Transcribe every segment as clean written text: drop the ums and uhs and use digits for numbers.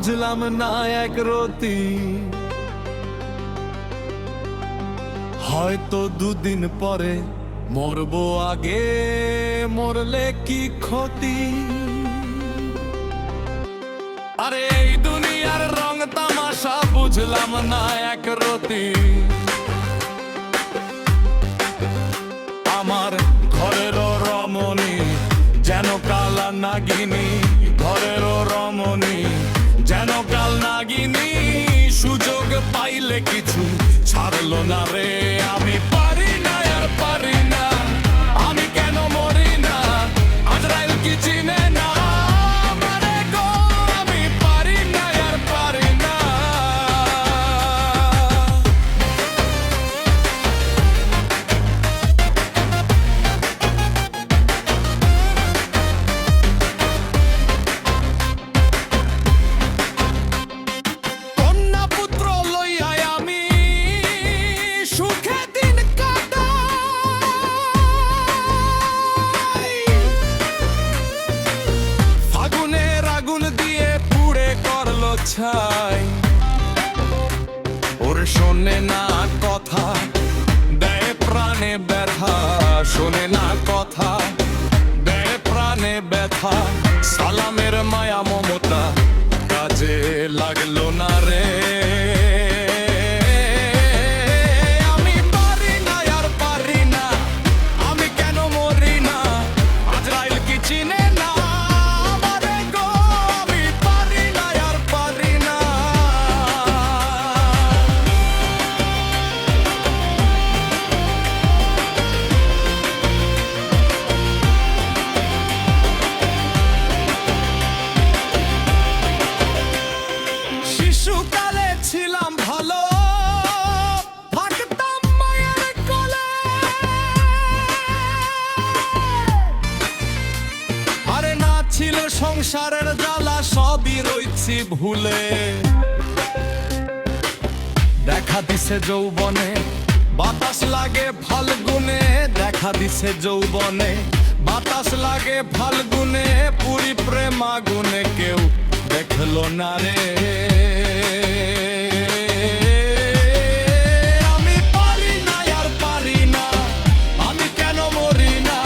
বুঝলাম না এক রতি, হয়তো দুদিন পরে মরবো, আগে মরলে কি ক্ষতি। আরে এই দুনিয়ার রং তামাশা বুঝলাম না এক রতি, আমার ঘরেরও রমণী যেন কালা নাগিনী, ঘরেরও রমণী যেন কাল নাগিনী, সুযোগ পাইলে কিছু ছাড়লো না রে। আমি পারি না আর পারি না, আমি কেন মরি না, আজরাইল কি চিনে না আমারে গো, আমি পারি না আর পারি না। কন্যা পুত্র লইয়া আমি সুখে দিন কাটাই, ফাগুনের আগুন দিয়ে পুড়ে করলো ছাই। ওর শোনে না কথা, দেয় প্রাণে ব্যথা, শোনে না কথা, দেয় প্রাণে ব্যথা। সালামের মায়া মমতা কাজে লাগলো না রে। আমি পারি না আর পারি না, আমি কেন মরি না, আজরাইল কি চিনে না আমারে গো, আমি পারি না আর পারি না। শিশুকালে ছিলাম ভালো, থাকতাম মায়ের কোলে, আরে না ছিল সংসারের জ্বালা, সবই রইছি ভুলে। দেখা দিছে যৌবনে বাতাস লাগে ফাল্গুনে, দেখা দিছে যৌবনে বাতাস লাগে ফাল্গুনে, পুরি প্রেম আগুনে কেউ দেখলো না রে। আমি পারি না আর পারি না, আমি কেন মরি না,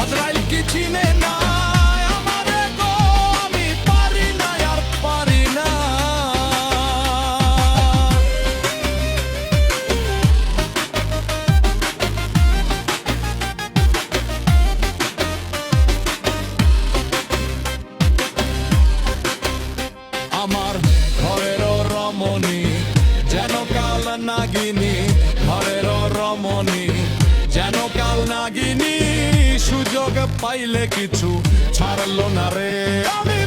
আজরাইল কি চিনে না আমারে গো, আমি পারি না আর পারি না। আমার ঘরেরও রমণী যেন কাল নাগিনী, ঘরেরও রমণী যেন কাল নাগিনী, সুযোগ পাইলে কিছু ছাড়লো না রে। আমি